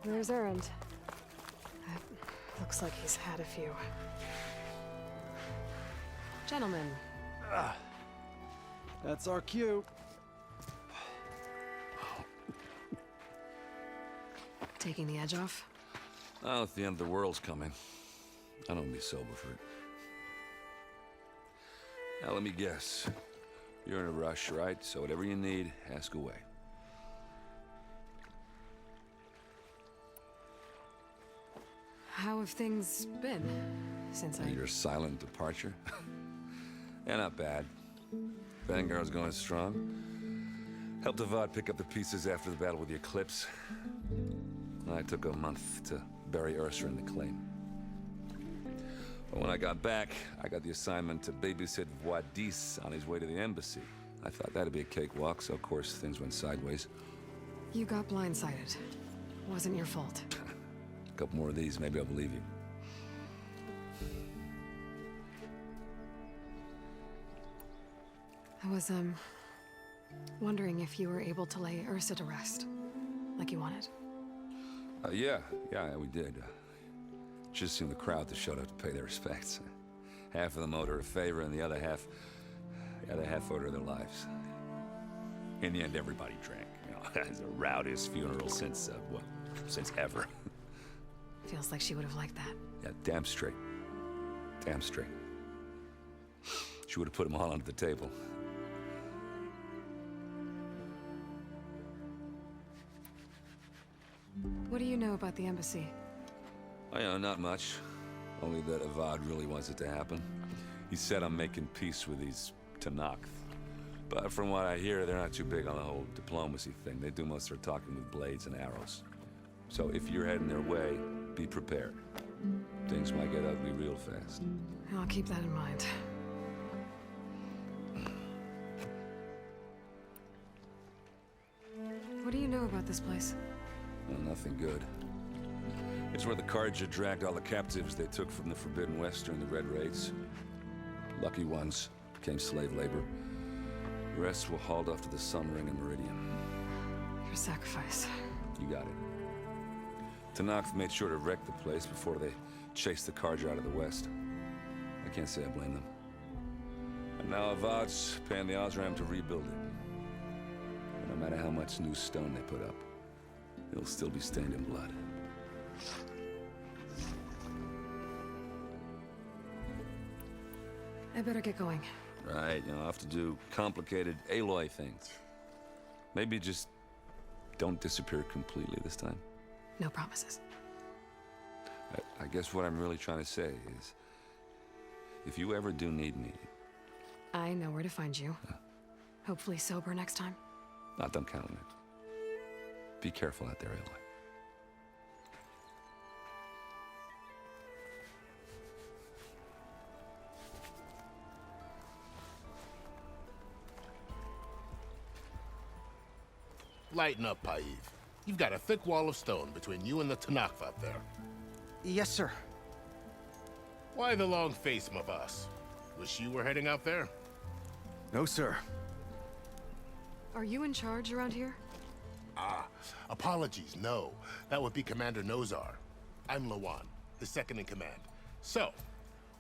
There's Erend. Looks like he's had a few. Gentlemen. That's our cue. Taking the edge off? Oh, if the end of the world's coming, I don't be sober for it. Now, let me guess. You're in a rush, right? So whatever you need, ask away. How have things been since Your silent departure? Yeah, not bad. Vanguard's going strong. Helped Avad pick up the pieces after the battle with the Eclipse. I took a month to bury Ursa in the claim. But when I got back, I got the assignment to babysit Wadis on his way to the embassy. I thought that'd be a cakewalk, so of course things went sideways. You got blindsided. Wasn't your fault. A couple more of these, maybe I'll believe you. I was, wondering if you were able to lay Ursa to rest, like you wanted. Yeah, we did. Just seemed the crowd that showed up to pay their respects. Half of them owed her a favor, and the other half owed her their lives. In the end, everybody drank. You know, it's the rowdiest funeral since, since ever. Feels like she would have liked that. Yeah, damn straight. Damn straight. She would have put them all under the table. What do you know about the embassy? Oh, yeah, not much. Only that Avad really wants it to happen. He said I'm making peace with these Tenakth. But from what I hear, they're not too big on the whole diplomacy thing. They do most of their talking with blades and arrows. So if you're heading their way, be prepared. Things might get ugly real fast. I'll keep that in mind. What do you know about this place? Well, nothing good. It's where the Carja dragged all the captives they took from the Forbidden West during the Red Raids. Lucky ones became slave labor. The rest were hauled off to the Sun Ring and Meridian. Your sacrifice. You got it. Tenakth made sure to wreck the place before they chased the Carja out of the West. I can't say I blame them. And now Avad's paying the Osram to rebuild it. And no matter how much new stone they put up, it'll still be stained in blood. I better get going. Right, you know, I'll have to do complicated Aloy things. Maybe just don't disappear completely this time. No promises. I guess what I'm really trying to say is, if you ever do need me... I know where to find you. Hopefully sober next time. Don't count on it. Be careful out there, Aloy. Lighten up, Paiv. You've got a thick wall of stone between you and the Tenakth out there. Yes, sir. Why the long face, my boss? Wish you were heading out there? No, sir. Are you in charge around here? Apologies, no. That would be Commander Nozar. I'm Lawan, the second in command. So,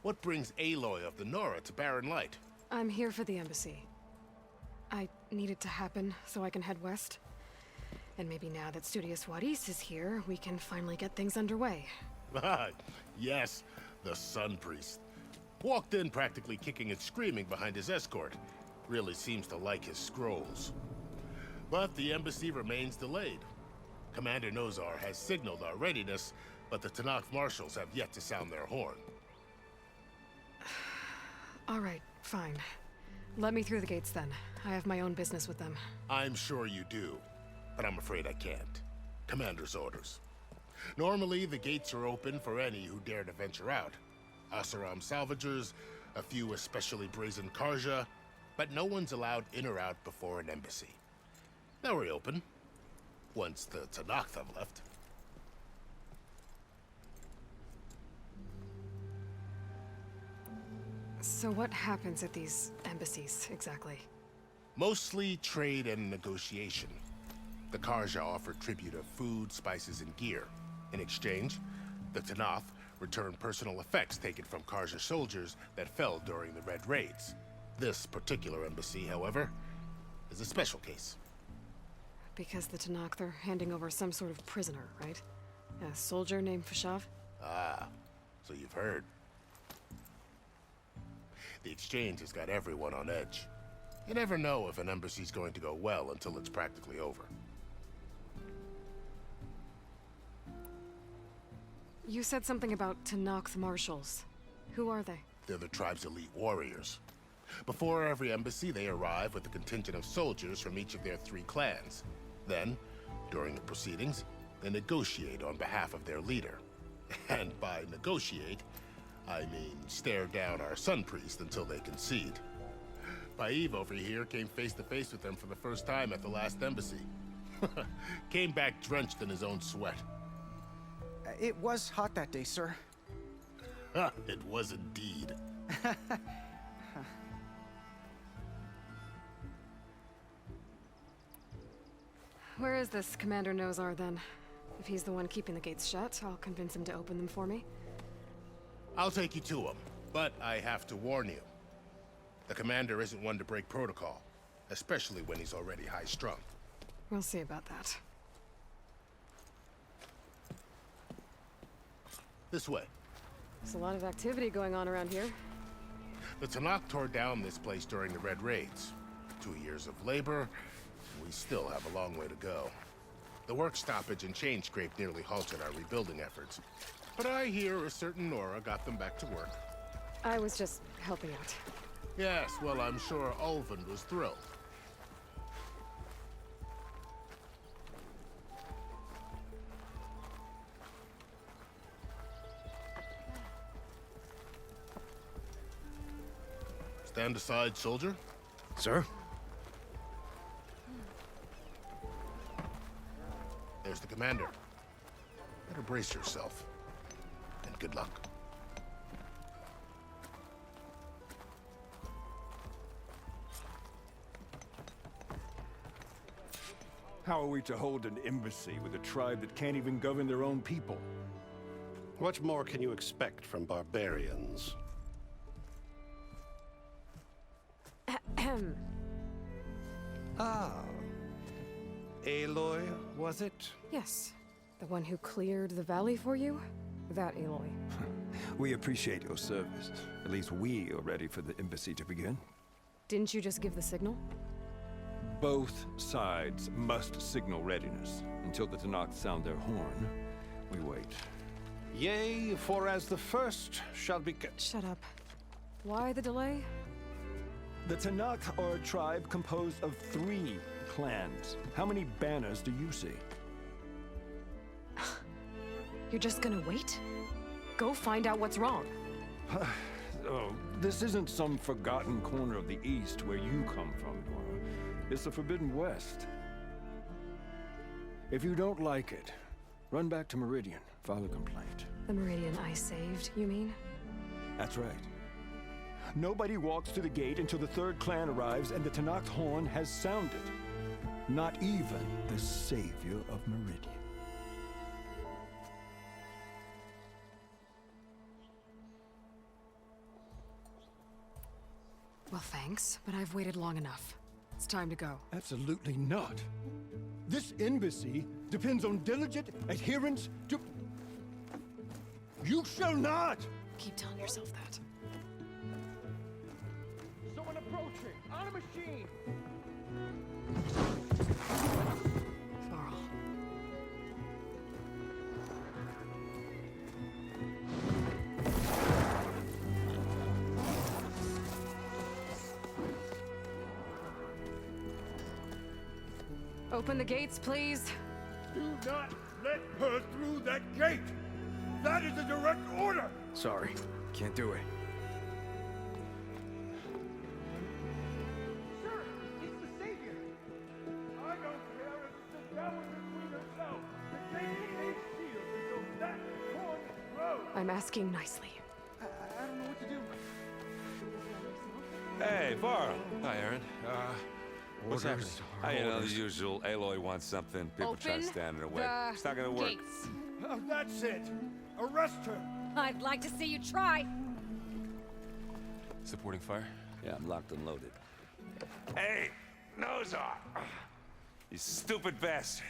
what brings Aloy of the Nora to Barren Light? I'm here for the embassy. I need it to happen so I can head west. And maybe now that Studious Wadis is here, we can finally get things underway. Yes, the Sun Priest. Walked in practically kicking and screaming behind his escort. Really seems to like his scrolls. But the embassy remains delayed. Commander Nozar has signaled our readiness, but the Tenakth marshals have yet to sound their horn. All right, fine. Let me through the gates then. I have my own business with them. I'm sure you do, but I'm afraid I can't. Commander's orders. Normally, the gates are open for any who dare to venture out. Oseram salvagers, a few especially brazen Carja, but no one's allowed in or out before an embassy. They'll reopen, once the Tenakth have left. So what happens at these embassies, exactly? Mostly trade and negotiation. The Karja offered tribute of food, spices, and gear. In exchange, the Tanath returned personal effects taken from Karja soldiers that fell during the Red Raids. This particular embassy, however, is a special case. Because the Tanakh, they're handing over some sort of prisoner, right? A soldier named Fashav? Ah, so you've heard. The exchange has got everyone on edge. You never know if an embassy's going to go well until it's practically over. You said something about Tanakh marshals. Who are they? They're the tribe's elite warriors. Before every embassy, they arrive with a contingent of soldiers from each of their 3 clans. Then, during the proceedings, they negotiate on behalf of their leader. And by negotiate, I mean stare down our sun priest until they concede. Baev over here came face to face with them for the first time at the last embassy. Came back drenched in his own sweat. It was hot that day, sir. It was indeed. Where is this Commander Nozar, then? If he's the one keeping the gates shut, I'll convince him to open them for me. I'll take you to him, but I have to warn you. The commander isn't one to break protocol, especially when he's already high-strung. We'll see about that. This way. There's a lot of activity going on around here. The Tanakh tore down this place during the Red Raids. 2 years of labor, and we still have a long way to go. The work stoppage and chain scrape nearly halted our rebuilding efforts. But I hear a certain Nora got them back to work. I was just helping out. Yes, well, I'm sure Ulvund was thrilled. Stand aside, soldier. Sir? There's the commander. Better brace yourself. And good luck. How are we to hold an embassy with a tribe that can't even govern their own people? What more can you expect from barbarians? Ahem. Ah. Aloy, was it? Yes. The one who cleared the valley for you? That Aloy. We appreciate your service. At least we are ready for the embassy to begin. Didn't you just give the signal? Both sides must signal readiness. Until the Tanakh sound their horn, we wait. Yea, for as the first shall be... Shut up. Why the delay? The Tanakh are a tribe composed of 3 clans. How many banners do you see? You're just gonna wait? Go find out what's wrong. Oh, this isn't some forgotten corner of the East where you come from, Nora. It's the Forbidden West. If you don't like it, run back to Meridian, file a complaint. The Meridian I saved, you mean? That's right. Nobody walks to the gate until the 3rd clan arrives and the Tanakh horn has sounded. Not even the savior of Meridian. Well, thanks, but I've waited long enough. It's time to go. Absolutely not. This embassy depends on diligent adherence to... You shall not! Keep telling yourself that. Someone approaching! On a machine! Varl. Open the gates, please. Do not let her through that gate! That is a direct order! Sorry, can't do it. Sir, it's the Savior! I don't care if it's the Dowager Queen herself! The gate ain't sealed until that horn grows! I'm asking nicely. I don't know what to do. Hey, Varl. Hi, Aaron. What's happening? Orders, You know, the orders. usual. Aloy wants something. People try to Open stand in her way. the It's not gonna work. gates. That's it. Arrest her. I'd like to see you try. Supporting fire? Yeah, I'm locked and loaded. Hey, Nozar! You stupid bastard.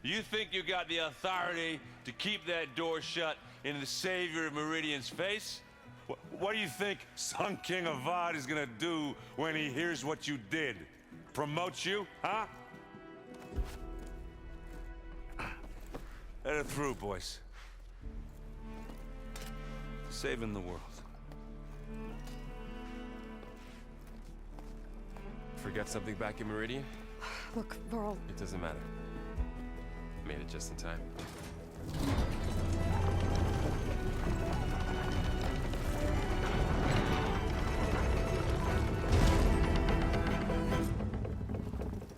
You think you got the authority to keep that door shut in the savior of Meridian's face? What do you think Sun King Avad is gonna do when he hears what you did? Promote you, huh? Let it through, boys. Saving the world. Forget something back in Meridian? Look, Varl, It doesn't matter. Made it just in time.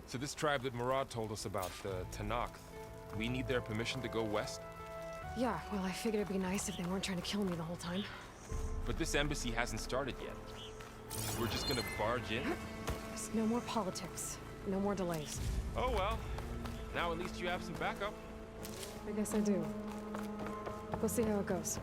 So this tribe that Murad told us about, the Tanakh, we need their permission to go west? yeah, well, I figured it'd be nice if they weren't trying to kill me the whole time. But this embassy hasn't started yet. We're just gonna barge in? There's no more politics. No more delays. Oh well. Now at least you have some backup. I guess I do. We'll see how it goes.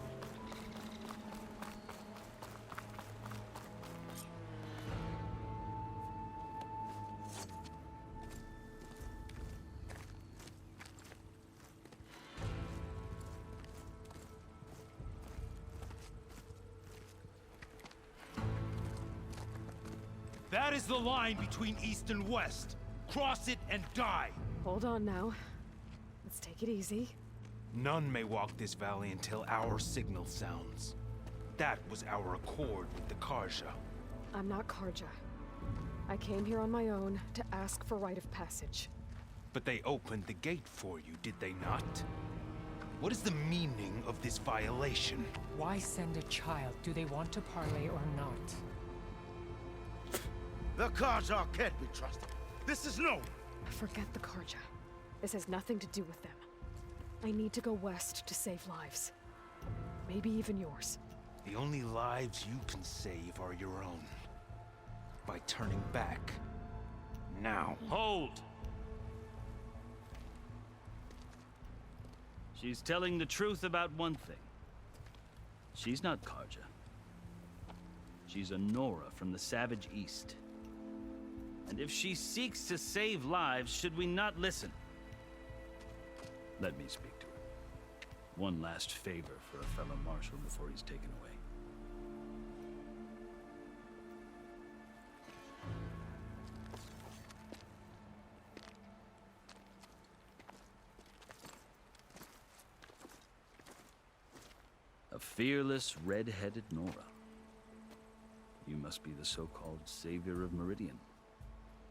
That is the line between East and West. Cross it and die. Hold on now. Let's take it easy. None may walk this valley until our signal sounds. That was our accord with the Karja. I'm not Karja. I came here on my own to ask for rite of passage. But they opened the gate for you, did they not? What is the meaning of this violation? Why send a child? Do they want to parley or not? The Karja can't be trusted. This is no. Forget the Karja. This has nothing to do with them. I need to go west to save lives. Maybe even yours. The only lives you can save are your own. By turning back. Now. Hold! She's telling the truth about one thing. She's not Karja. She's a Nora from the Savage East. And if she seeks to save lives, should we not listen? Let me speak to her. One last favor for a fellow marshal before he's taken away. A fearless, red-headed Nora. You must be the so-called savior of Meridian.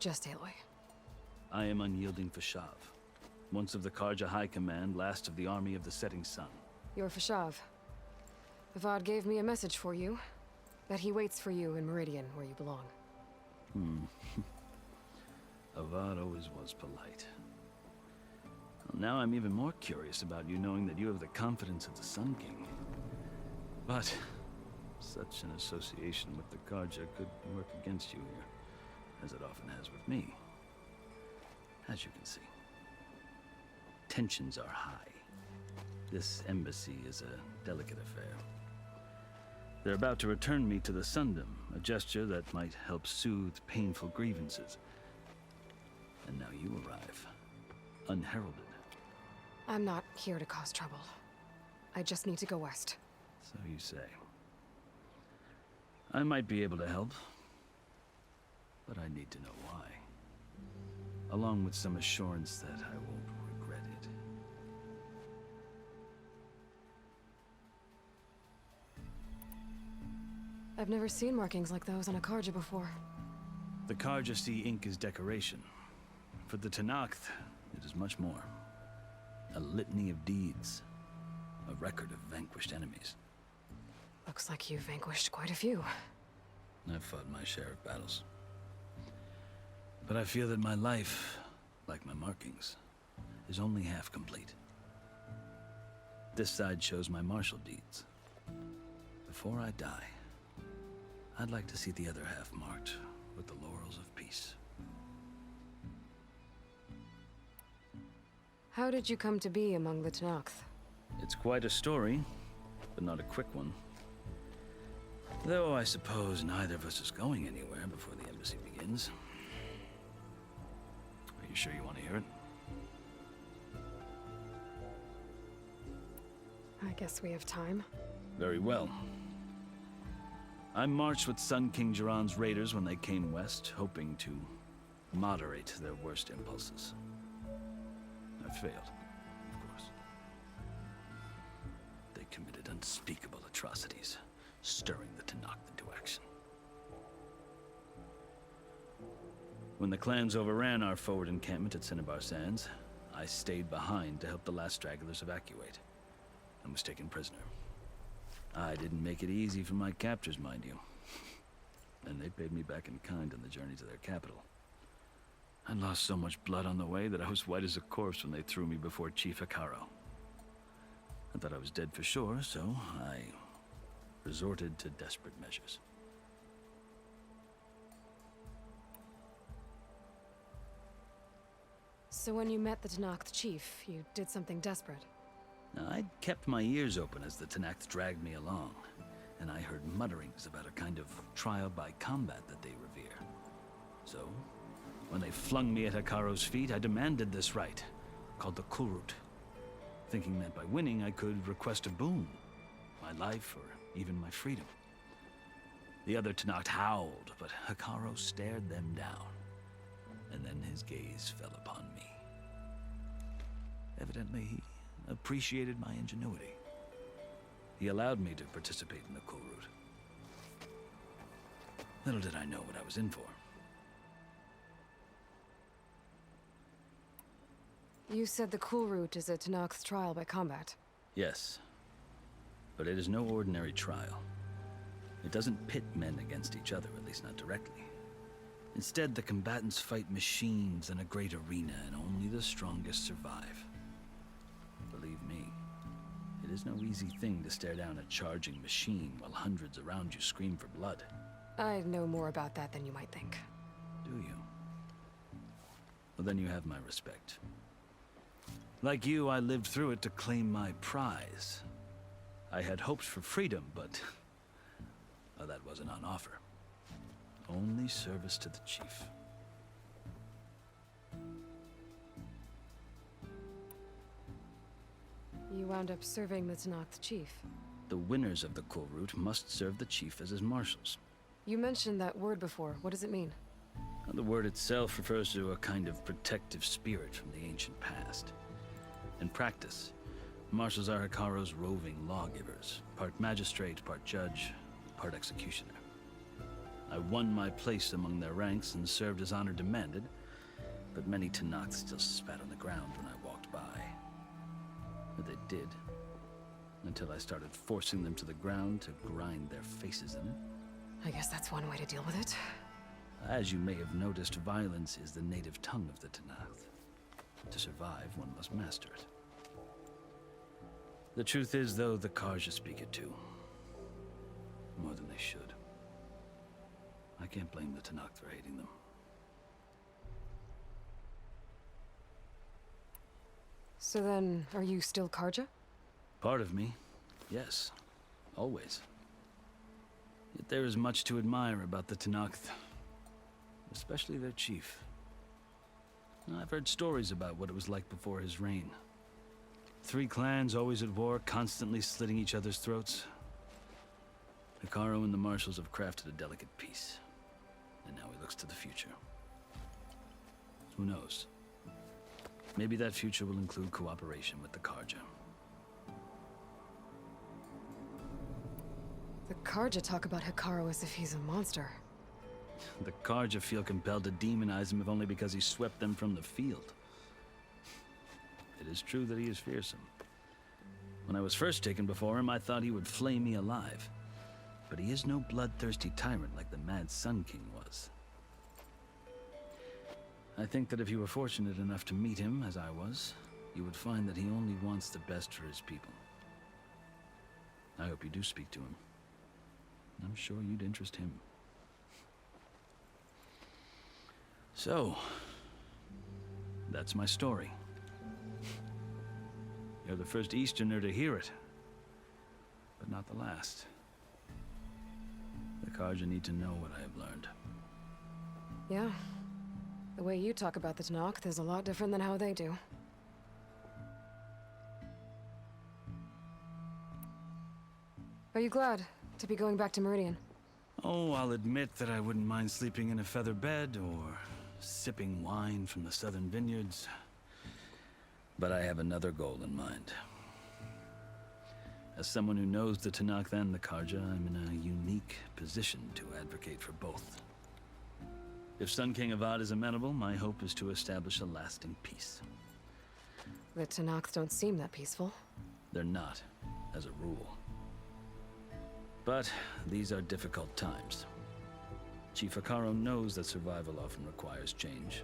Just Aloy. I am Unyielding Fashav, once of the Karja High Command, last of the army of the Setting Sun. You're Fashav. Avad gave me a message for you. That he waits for you in Meridian, where you belong. Avad always was polite. Well, now I'm even more curious about you knowing that you have the confidence of the Sun King. But such an association with the Karja could work against you here, as it often has with me. As you can see, tensions are high. This embassy is a delicate affair. They're about to return me to the Sundom, a gesture that might help soothe painful grievances. And now you arrive, unheralded. I'm not here to cause trouble. I just need to go west. So you say. I might be able to help, but I need to know why. Along with some assurance that I won't regret it. I've never seen markings like those on a Karja before. The Karja see ink as decoration. For the Tanakh, it is much more. A litany of deeds. A record of vanquished enemies. Looks like you've vanquished quite a few. I've fought my share of battles. But I feel that my life, like my markings, is only half complete. This side shows my martial deeds. Before I die, I'd like to see the other half marked with the laurels of peace. How did you come to be among the Tenakth? It's quite a story, but not a quick one. Though I suppose neither of us is going anywhere before the embassy begins. Are you sure you want to hear it? I guess we have time. Very well. I marched with Sun King Jiran's raiders when they came west, hoping to moderate their worst impulses. I failed, of course. They committed unspeakable atrocities, stirring the Tenakth into action. When the clans overran our forward encampment at Cinnabar Sands, I stayed behind to help the last stragglers evacuate, and was taken prisoner. I didn't make it easy for my captors, mind you. And they paid me back in kind on the journey to their capital. I lost so much blood on the way that I was white as a corpse when they threw me before Chief Hekarro. I thought I was dead for sure, so I resorted to desperate measures. So when you met the Tenakth chief, you did something desperate. Now, I'd kept my ears open as the Tenakth dragged me along, and I heard mutterings about a kind of trial by combat that they revere. So, when they flung me at Hekarro's feet, I demanded this rite, called the Kulrut, thinking that by winning I could request a boon, my life or even my freedom. The other Tenakth howled, but Hekarro stared them down, and then his gaze fell upon me. Evidently, he appreciated my ingenuity. He allowed me to participate in the Kulrut. Little did I know what I was in for. You said the Kulrut is a Tenakth trial by combat. Yes, but it is no ordinary trial. It doesn't pit men against each other, at least not directly. Instead, the combatants fight machines in a great arena, and only the strongest survive. Believe me, it is no easy thing to stare down a charging machine while hundreds around you scream for blood. I know more about that than you might think. Do you? Well, then you have my respect. Like you, I lived through it to claim my prize. I had hopes for freedom, but well, that wasn't on offer. Only service to the chief. You wound up serving the Tenakth chief. The winners of the Kulrut must serve the chief as his marshals. You mentioned that word before. What does it mean? The word itself refers to a kind of protective spirit from the ancient past. In practice, marshals are Hekarro's roving lawgivers, part magistrate, part judge, part executioner. I won my place among their ranks and served as honor demanded, but many Tenakth still spat on the ground when I walked by. But they did, until I started forcing them to the ground to grind their faces in it. I guess that's one way to deal with it. As you may have noticed, violence is the native tongue of the Tenakth. To survive, one must master it. The truth is, though, the Carja speak it too. More than they should. I can't blame the Tenakth for hating them. So then, are you still Carja? Part of me, yes. Always. Yet there is much to admire about the Tenakth. Especially their chief. I've heard stories about what it was like before his reign. 3 clans always at war, constantly slitting each other's throats. Hekarro and the marshals have crafted a delicate peace. And now he looks to the future. Who knows? Maybe that future will include cooperation with the Carja. The Carja talk about Hekarro as if he's a monster. The Carja feel compelled to demonize him if only because he swept them from the field. It is true that he is fearsome. When I was first taken before him, I thought he would flay me alive. But he is no bloodthirsty tyrant like the Mad Sun King was. I think that if you were fortunate enough to meet him, as I was, you would find that he only wants the best for his people. I hope you do speak to him. I'm sure you'd interest him. So, that's my story. You're the first Easterner to hear it, but not the last. The Carja need to know what I have learned. Yeah. The way you talk about the Tenakth is a lot different than how they do. Are you glad to be going back to Meridian? Oh, I'll admit that I wouldn't mind sleeping in a feather bed or sipping wine from the southern vineyards. But I have another goal in mind. As someone who knows the Tenakth and the Carja, I'm in a unique position to advocate for both. If Sun King Avad is amenable, my hope is to establish a lasting peace. The Tenakth don't seem that peaceful. They're not, as a rule. But these are difficult times. Chief Hekarro knows that survival often requires change,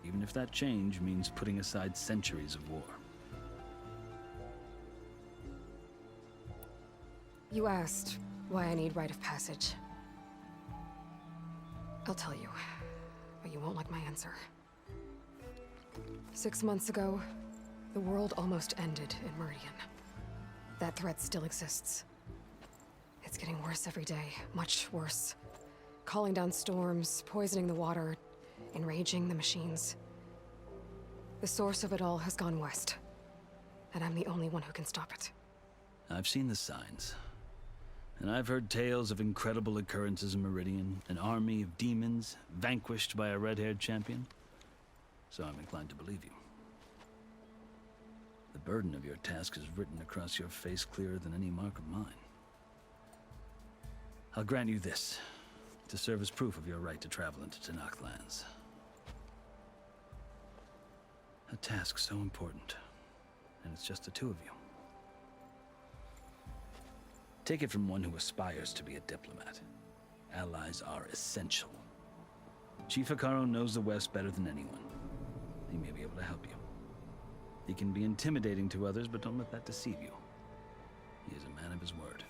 even if that change means putting aside centuries of war. You asked why I need rite of passage. I'll tell you, but you won't like my answer. 6 months ago, the world almost ended in Meridian. That threat still exists. It's getting worse every day, much worse. Calling down storms, poisoning the water, enraging the machines. The source of it all has gone west, and I'm the only one who can stop it. I've seen the signs. And I've heard tales of incredible occurrences in Meridian, an army of demons vanquished by a red-haired champion. So I'm inclined to believe you. The burden of your task is written across your face clearer than any mark of mine. I'll grant you this, to serve as proof of your right to travel into Tenakth lands. A task so important, and it's just the two of you. Take it from one who aspires to be a diplomat. Allies are essential. Chief Hekarro knows the West better than anyone. He may be able to help you. He can be intimidating to others, but don't let that deceive you. He is a man of his word.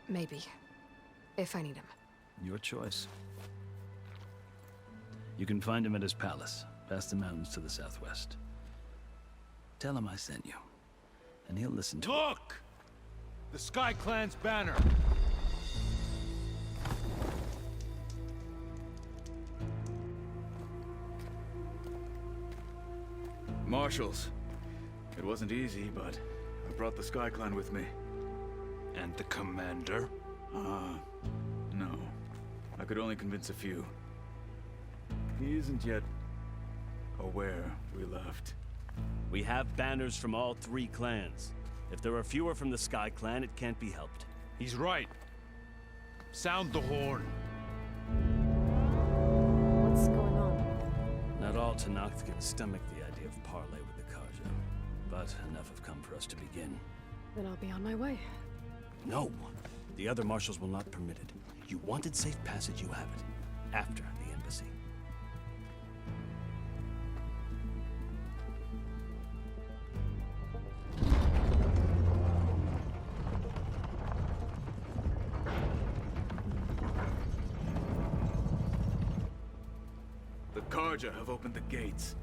Maybe. If I need him. Your choice. You can find him at his palace, past the mountains to the southwest. Tell him I sent you, and he'll listen to Look! The Sky Clan's banner! Marshals. It wasn't easy, but I brought the Sky Clan with me. And the commander? No. I could only convince a few. He isn't yet aware we left. We have banners from all 3 clans. If there are fewer from the Sky Clan, it can't be helped. He's right. Sound the horn. What's going on? Not all Tenakth can stomach the idea of parley with the Carja, but enough have come for us to begin. Then I'll be on my way. No! The other marshals will not permit it. You wanted safe passage, you have it. After the embassy. The Carja have opened the gates.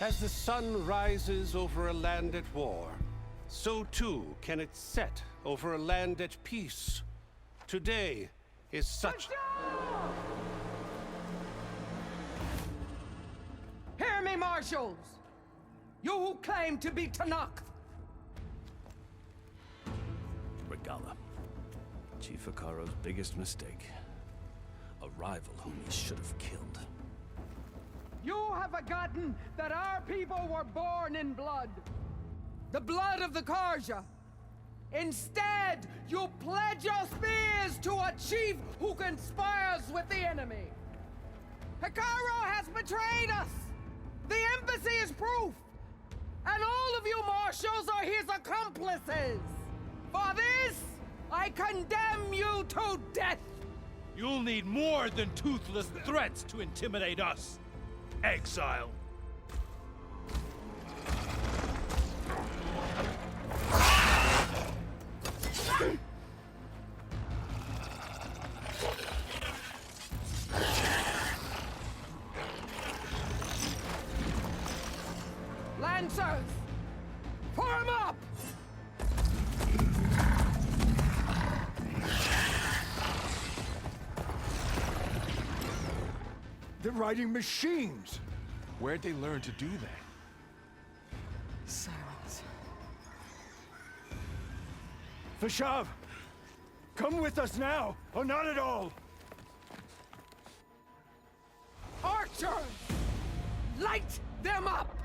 As the sun rises over a land at war, so too can it set over a land at peace. Today is such... Hear me, marshals! You who claim to be Tenakth! Regalla. Chief Hekarro's biggest mistake. A rival whom he should have killed. You have forgotten that our people were born in blood. The blood of the Carja. Instead, you pledge your spears to a chief who conspires with the enemy. Hekarro has betrayed us! The embassy is proof! And all of you marshals are his accomplices! For this, I condemn you to death! You'll need more than toothless threats to intimidate us, exile. Lancers! Form up! They're riding machines! Where'd they learn to do that? Silence. Vashav! Come with us now, or not at all! Archers! Light them up!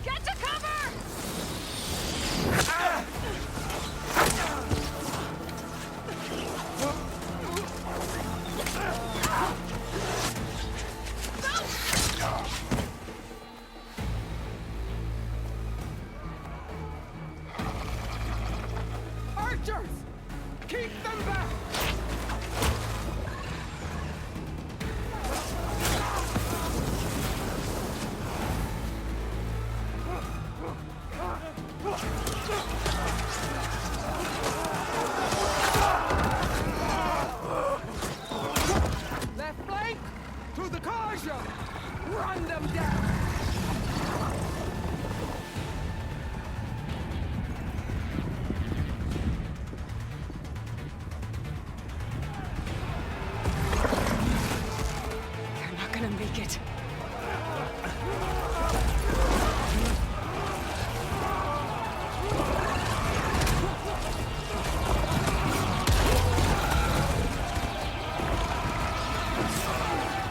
Get to cover! Archers! Keep them back! Left flank! To the Karja! Run them down! They're not gonna make it.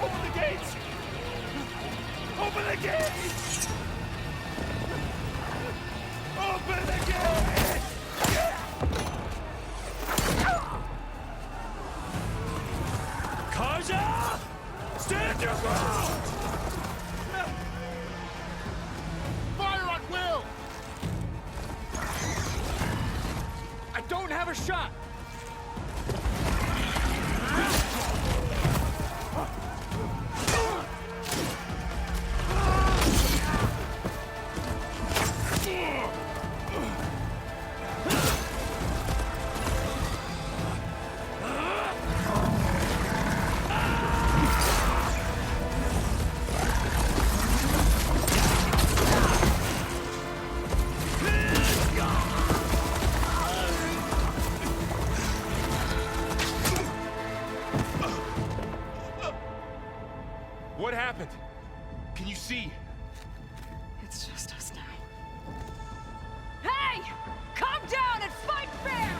Open the gates! Open the gates! Open the gates! Kaja! Stand your ground! Fire at will! I don't have a shot! What happened? Can you see? It's just us now. Hey! Calm down and fight fair!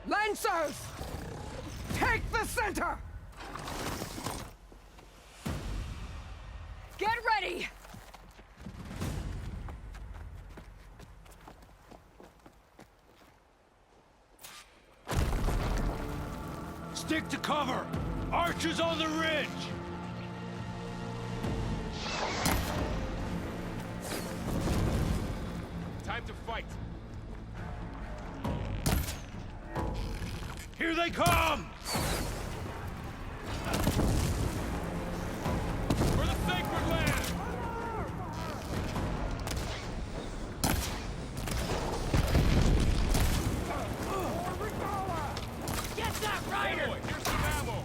Lancers! Take the center! Get ready! Stick to cover! Archers on the ridge! Time to fight. Here they come! For the sacred land! Get that rider! Boy, here's some ammo.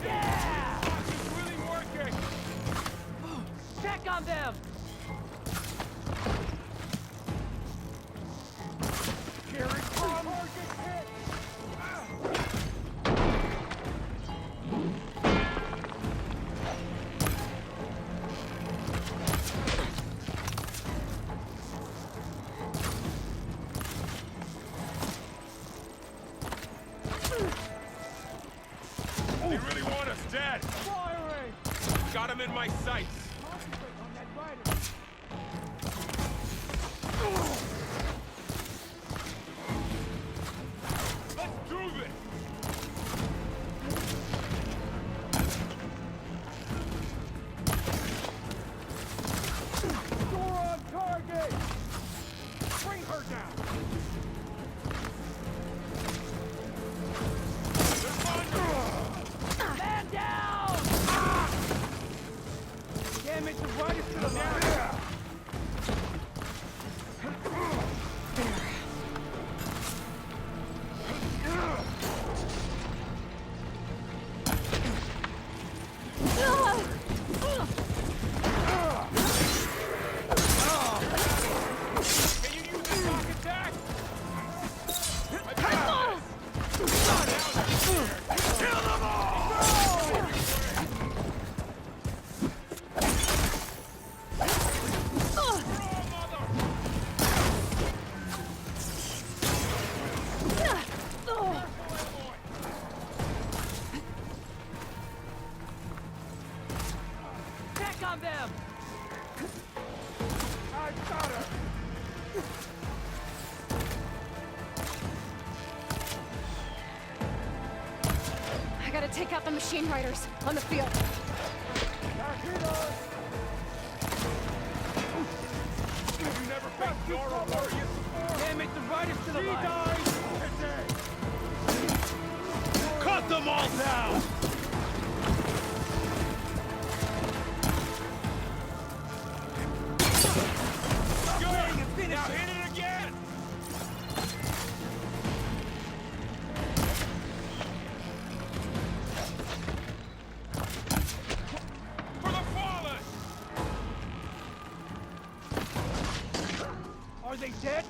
Yeah! It's really working. Check on them! Here it comes! They really want us dead. Firing! Got him in my sights. Concentrate on that rider! Let's do this. take out the machine riders on the field. You never faced Nora warriors before? Damn it, the riders to the She line. dies today! Cut them all down! Good! Now hit it again! For the fallen! Are they dead?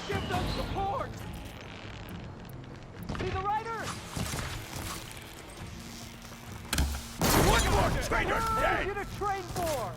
Give them support! See the riders! One more traitor What dead! are you to train for?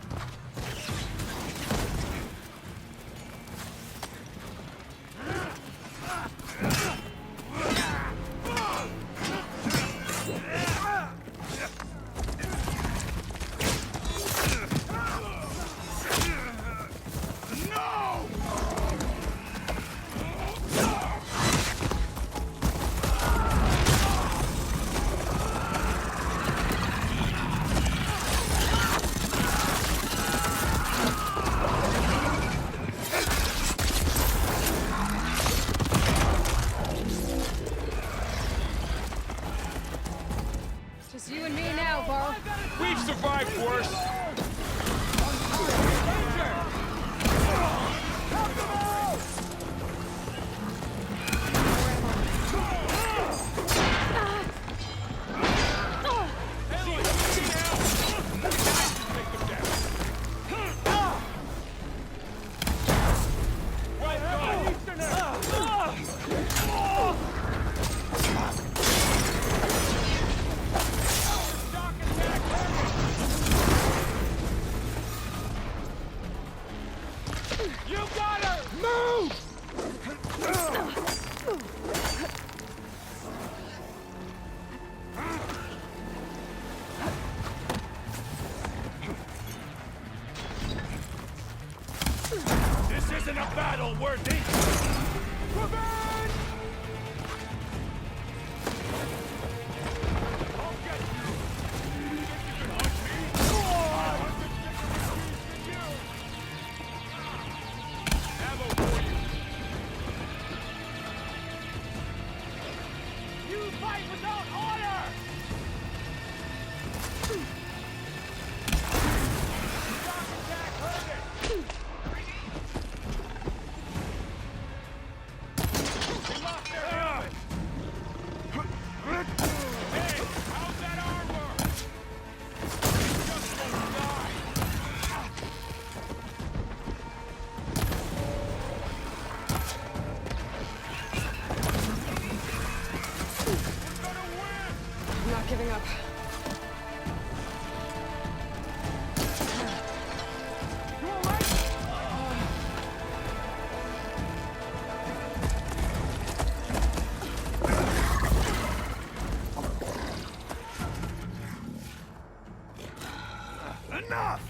Just you and me now, Varl. We've survived worse! You got her! Move! This isn't a battle worthy! Revenge! I'll get you! You think you can hunt me? I'm the chicken than you! Ammo for you! You fight without order! Shock attack, heard it! They lost their helmet! Hey, how's that armor? Just won't die! We're gonna win! I'm not giving up. You all right? Enough!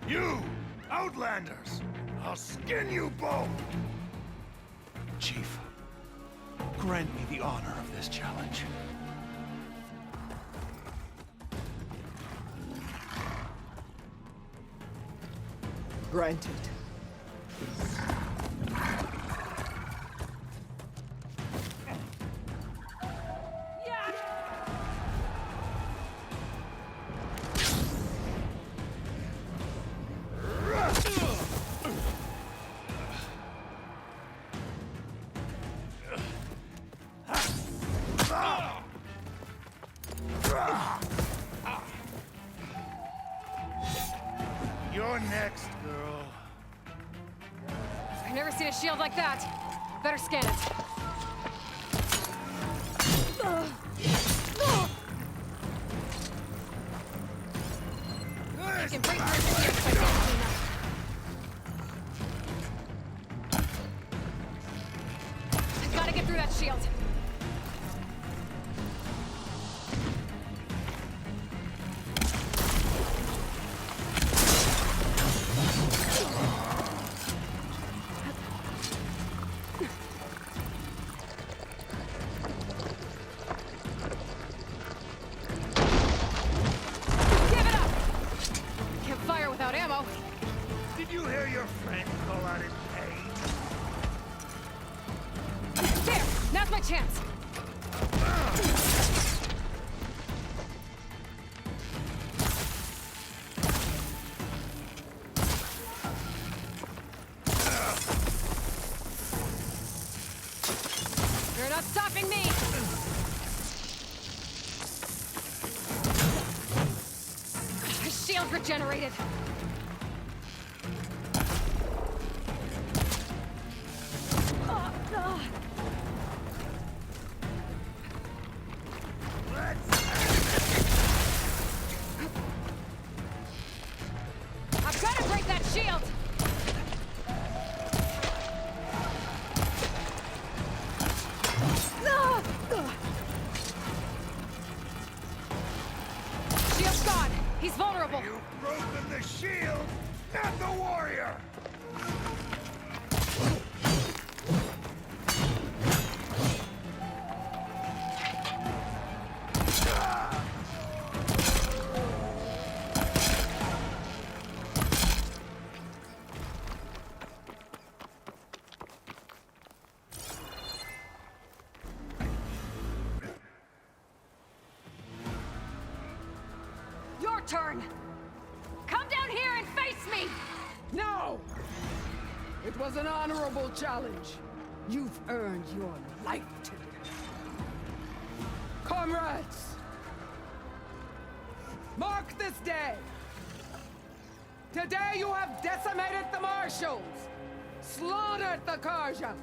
You, Outlanders! I'll skin you both! Chief, grant me the honor of this challenge. Granted. You're next, girl. I've never seen a shield like that. Better scan it. I can break through the shield if I can't clean up. I've got to get through that shield. regenerated! I've got to break that shield! Shield's gone! He's vulnerable! You've broken the shield, not the warrior! Your turn! Come down here and face me! No! It was an honorable challenge. You've earned your life today. Comrades! Mark this day! Today you have decimated the Marshals! Slaughtered the Karja!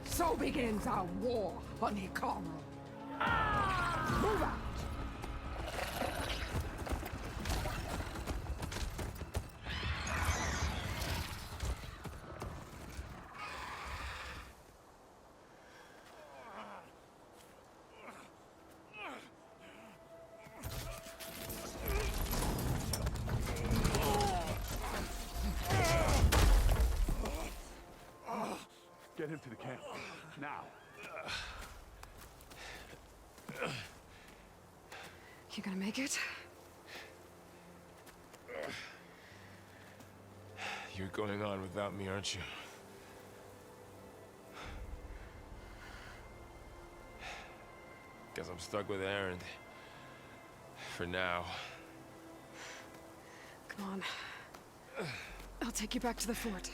So begins our war on Hikaru. Move out! Get him to the camp. Now. You gonna make it? You're going on without me, aren't you? Guess I'm stuck with Aaron. For now. Come on. I'll take you back to the fort.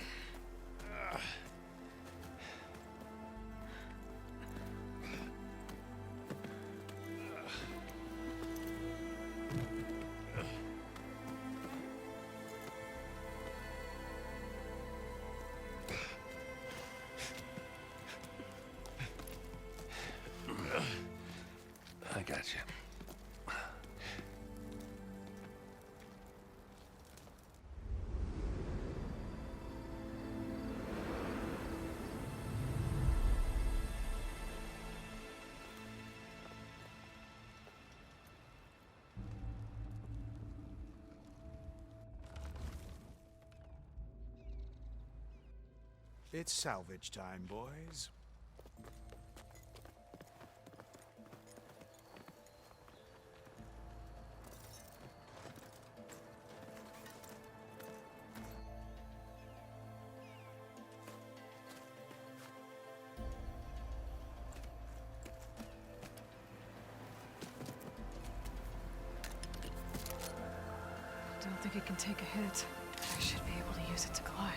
I got you. It's salvage time, boys. Don't think it can take a hit. I should be able to use it to glide.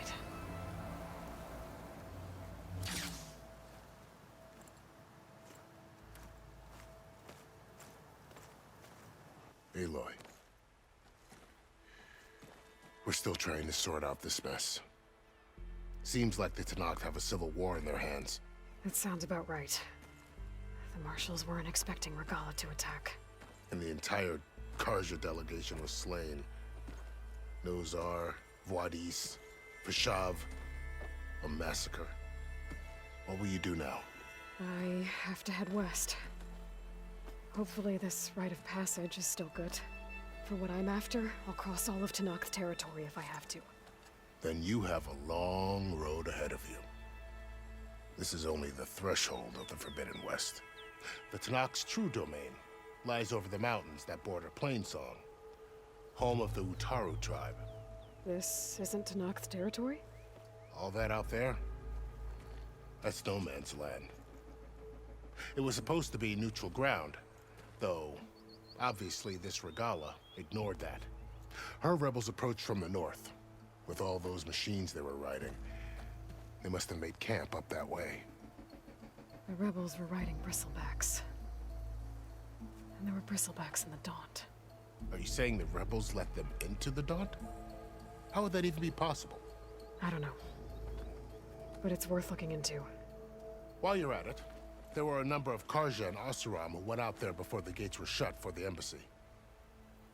Aloy. We're still trying to sort out this mess. Seems like the Tenakth have a civil war in their hands. That sounds about right. The Marshals weren't expecting Regalla to attack. And the entire Karja delegation was slain. Nozar, Vuadis, Vashav. A massacre. What will you do now? I have to head west. Hopefully this rite of passage is still good. For what I'm after, I'll cross all of Tenakth territory if I have to. Then you have a long road ahead of you. This is only the threshold of the Forbidden West. The Tenakth's true domain lies over the mountains that border Plainsong, home of the Utaru tribe. This isn't Tenakth territory? All that out there? That's no man's land. It was supposed to be neutral ground, though obviously this Regalla ignored that. Her rebels approached from the north. With all those machines they were riding, they must have made camp up that way. The rebels were riding bristlebacks. And there were bristlebacks in the Daunt. Are you saying the rebels let them into the Daunt? How would that even be possible? I don't know. But it's worth looking into. While you're at it, there were a number of Karja and Oseram who went out there before the gates were shut for the embassy.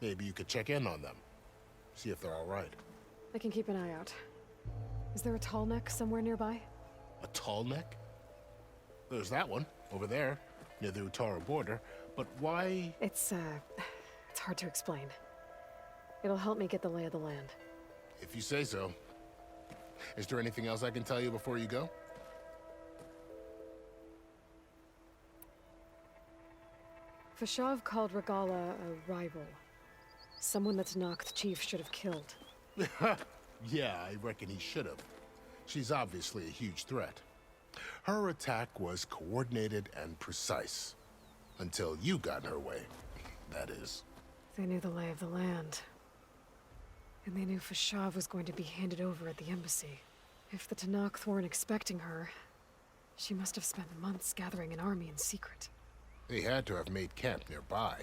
Maybe you could check in on them. See if they're all right. I can keep an eye out. Is there a tall neck somewhere nearby? A tall neck? There's that one, over there, near the Utara border. But why? It's hard to explain. It'll help me get the lay of the land. If you say so. Is there anything else I can tell you before you go? Fashav called Regala a rival. Someone that Tenakth chief should have killed. Yeah, I reckon he should have. She's obviously a huge threat. Her attack was coordinated and precise. Until you got in her way, that is. They knew the lay of the land. And they knew Fashav was going to be handed over at the embassy. If the Tenakth weren't expecting her, she must have spent months gathering an army in secret. They had to have made camp nearby.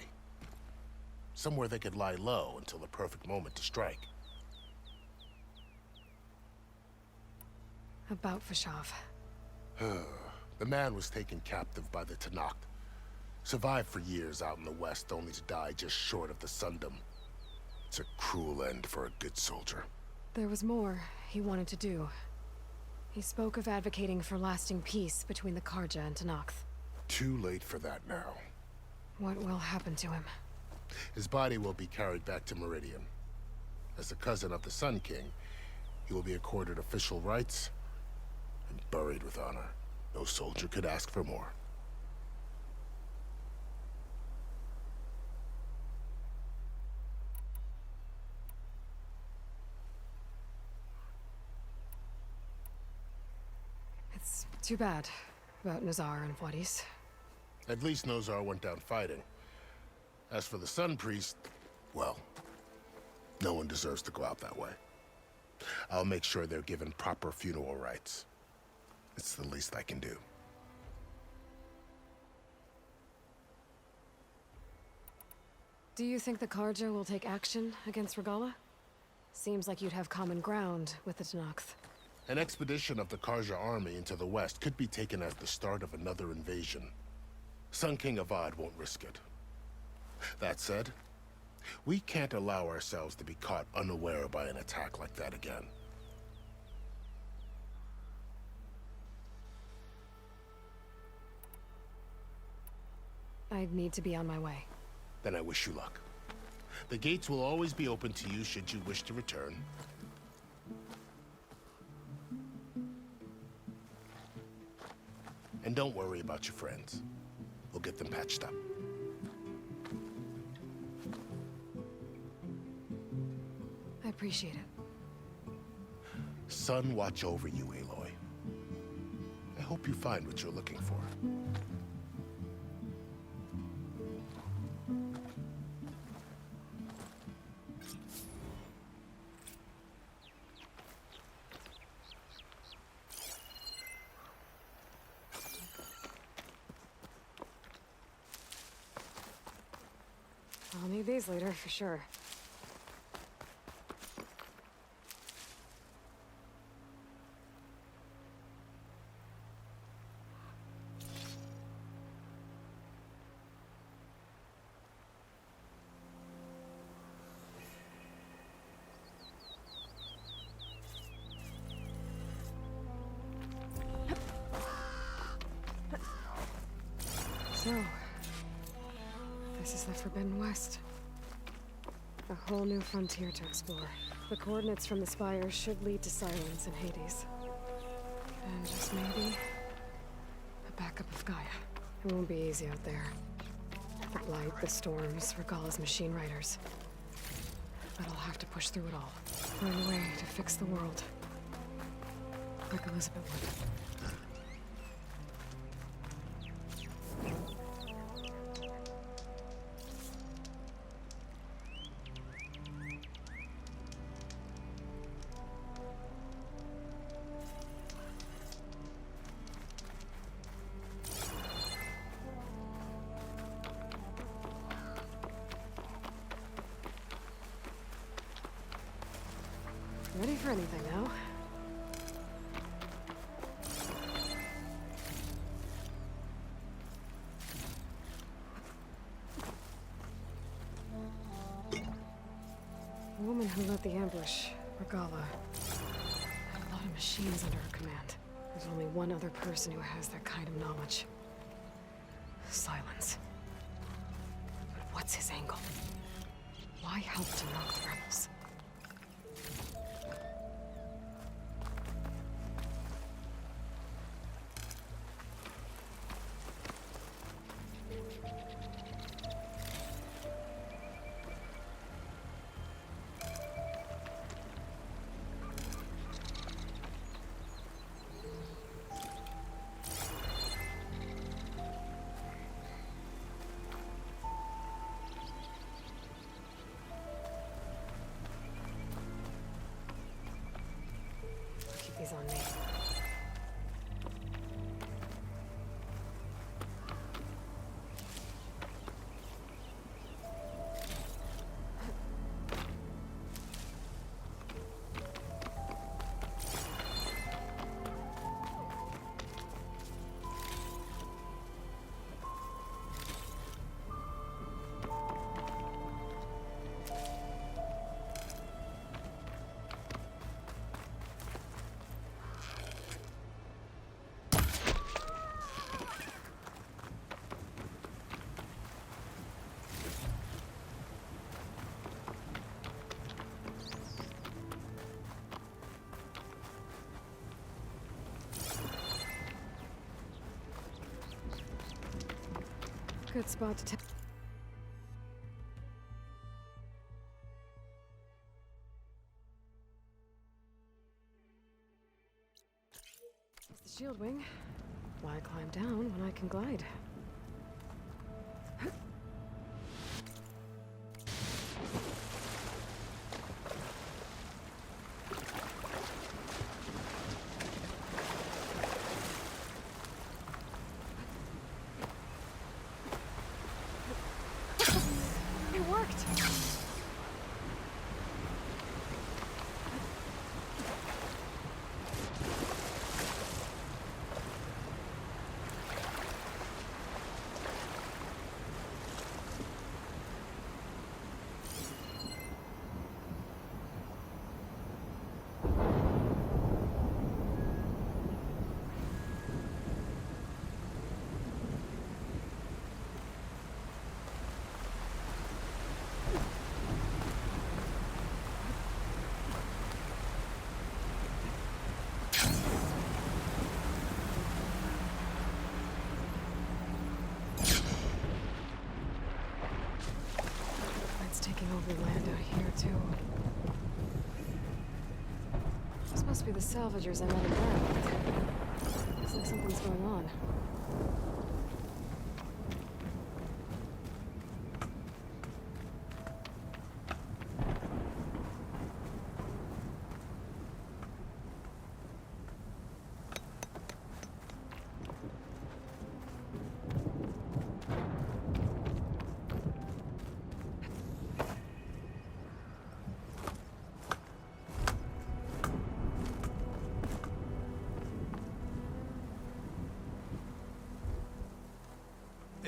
Somewhere they could lie low until the perfect moment to strike. About Fashav. The man was taken captive by the Tenakth. Survived for years out in the west, only to die just short of the Sundom. It's a cruel end for a good soldier. There was more he wanted to do. He spoke of advocating for lasting peace between the Karja and Tenakth. Too late for that now. What will happen to him? His body will be carried back to Meridian. As the cousin of the Sun King, he will be accorded official rights and buried with honor. No soldier could ask for more. It's too bad about Nazar and Wadis. At least Nozar went down fighting. As for the Sun Priest, well, no one deserves to go out that way. I'll make sure they're given proper funeral rites. It's the least I can do. Do you think the Karja will take action against Regala? Seems like you'd have common ground with the Tenakth. An expedition of the Karja army into the west could be taken as the start of another invasion. Sun King Avad won't risk it. That said, we can't allow ourselves to be caught unaware by an attack like that again. I'd need to be on my way. Then I wish you luck. The gates will always be open to you should you wish to return. And don't worry about your friends. We'll get them patched up. I appreciate it. Sun watch over you, Aloy. I hope you find what you're looking for. I'll need these later, for sure. So, this is the Forbidden West. A whole new frontier to explore. The coordinates from the spire should lead to Silence and Hades. And just maybe, a backup of Gaia. It won't be easy out there. The Blight, the Storms, Regala's machine riders. But I'll have to push through it all. Find a way to fix the world. Like Elizabeth would. Ready for anything now. The woman who led the ambush, Regala, had a lot of machines under her command. There's only one other person who has that kind of knowledge. Silence. But what's his angle? Why help to knock the rebels? He's on me. Good spot to take. It's the shield wing. Why climb down when I can glide? It worked! Taking over land out here, too. This must be the salvagers I met in Barrowland. Looks like something's going on.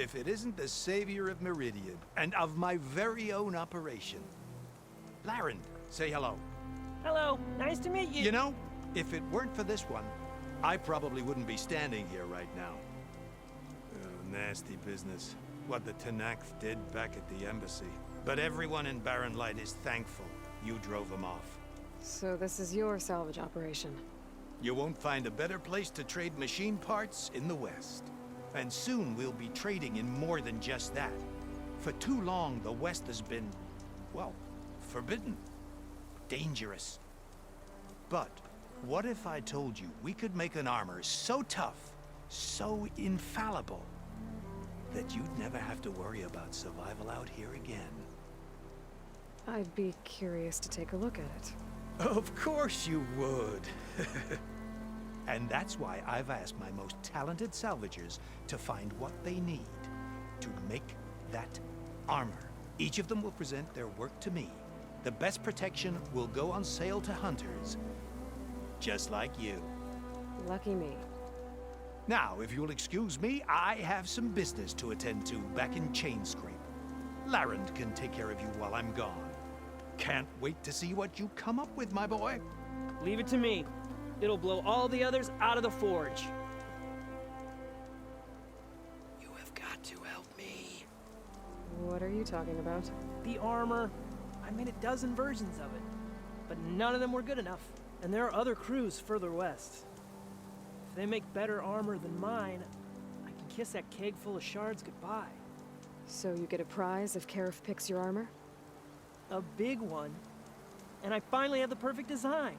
If it isn't the savior of Meridian, and of my very own operation. Laren, say hello. Hello, nice to meet you. You know, if it weren't for this one, I probably wouldn't be standing here right now. Nasty business. What the Tenakth did back at the embassy. But everyone in Barren Light is thankful you drove them off. So this is your salvage operation? You won't find a better place to trade machine parts in the West. And soon we'll be trading in more than just that. For too long, the West has been, well, forbidden. Dangerous. But what if I told you we could make an armor so tough, so infallible, that you'd never have to worry about survival out here again? I'd be curious to take a look at it. Of course you would. And that's why I've asked my most talented salvagers to find what they need to make that armor. Each of them will present their work to me, the best protection will go on sale to hunters, just like you. Lucky me. Now, if you'll excuse me, I have some business to attend to back in Chainscrape. Larend can take care of you while I'm gone. Can't wait to see what you come up with, my boy. Leave it to me. It'll blow all the others out of the forge. You have got to help me. What are you talking about? The armor. I made a dozen versions of it, but none of them were good enough. And there are other crews further west. If they make better armor than mine, I can kiss that keg full of shards goodbye. So you get a prize if Karif picks your armor? A big one. And I finally have the perfect design.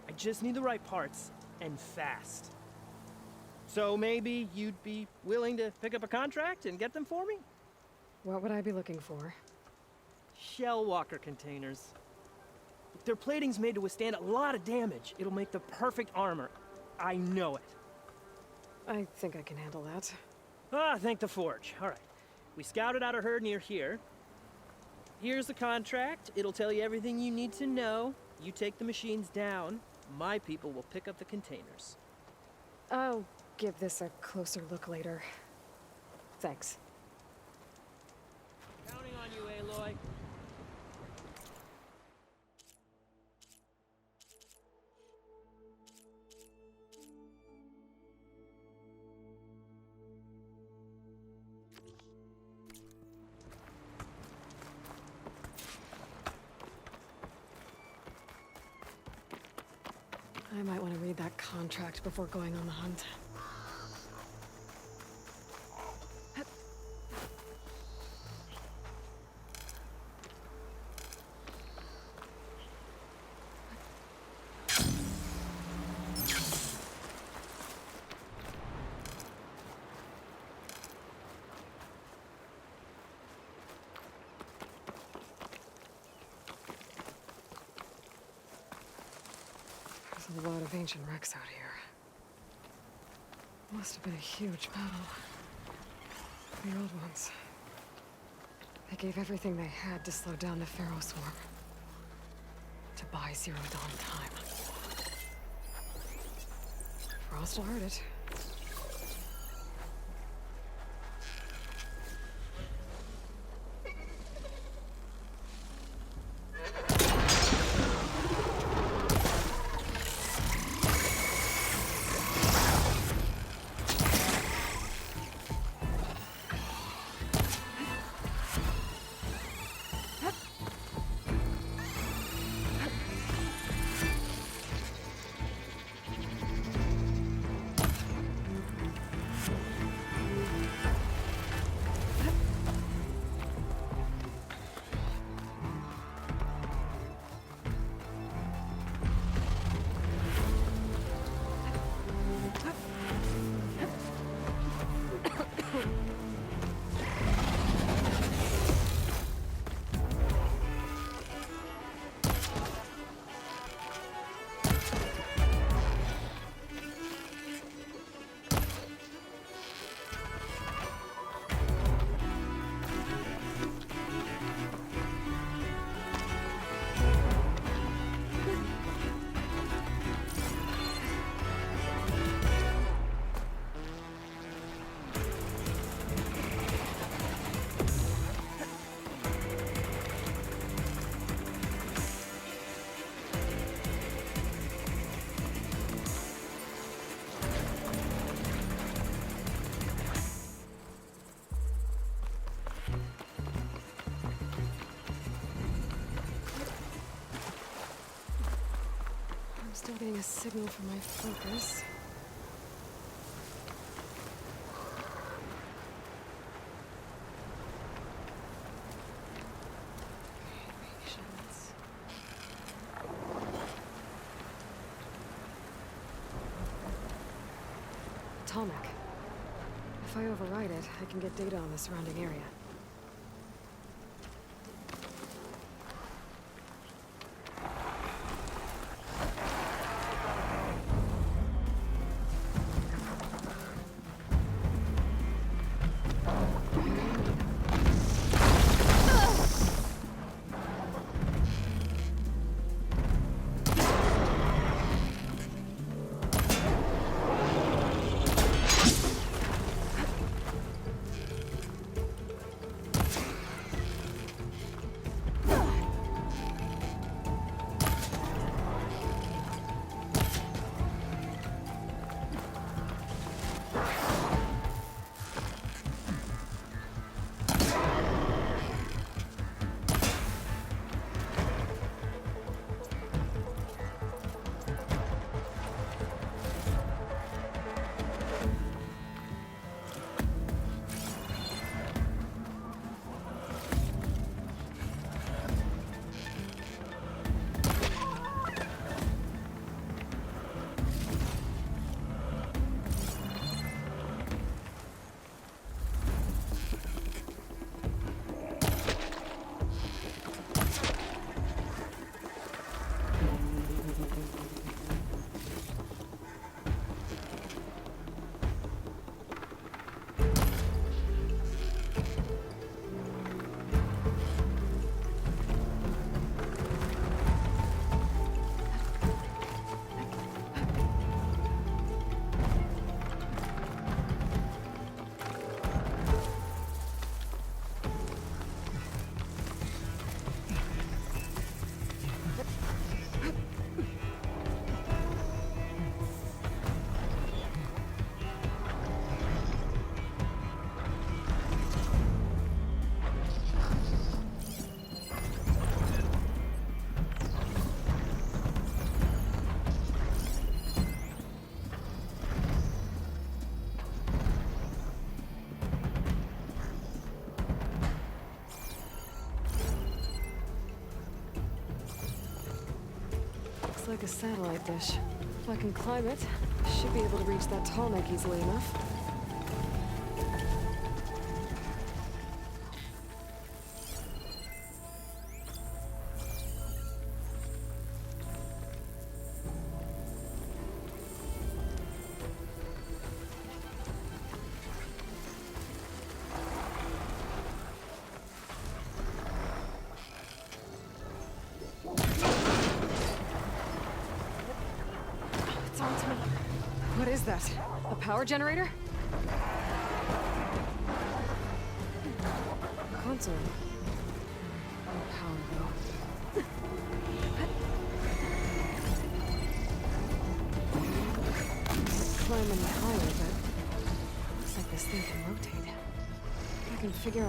I just need the right parts, and fast. So maybe you'd be willing to pick up a contract and get them for me? What would I be looking for? Shell walker containers. If their plating's made to withstand a lot of damage, it'll make the perfect armor. I know it. I think I can handle that. Ah, thank the forge. All right. We scouted out a herd near here. Here's the contract. It'll tell you everything you need to know. You take the machines down. My people will pick up the containers. I'll give this a closer look later. Thanks. Counting on you, Aloy. I might want to read that contract before going on the hunt. There's a lot of ancient wrecks out here. Must have been a huge battle. The old ones. They gave everything they had to slow down the Pharaoh swarm. To buy Zero Dawn time. Frost will hurt it. Still getting a signal from my focus. Patience. Tallneck. If I override it, I can get data on the surrounding area. Looks like a satellite dish. If I can climb it, should be able to reach that tall neck easily enough. It's onto me. What is that? A power generator? Console. No power though. Climb any higher, but looks like this thing can rotate. I can figure out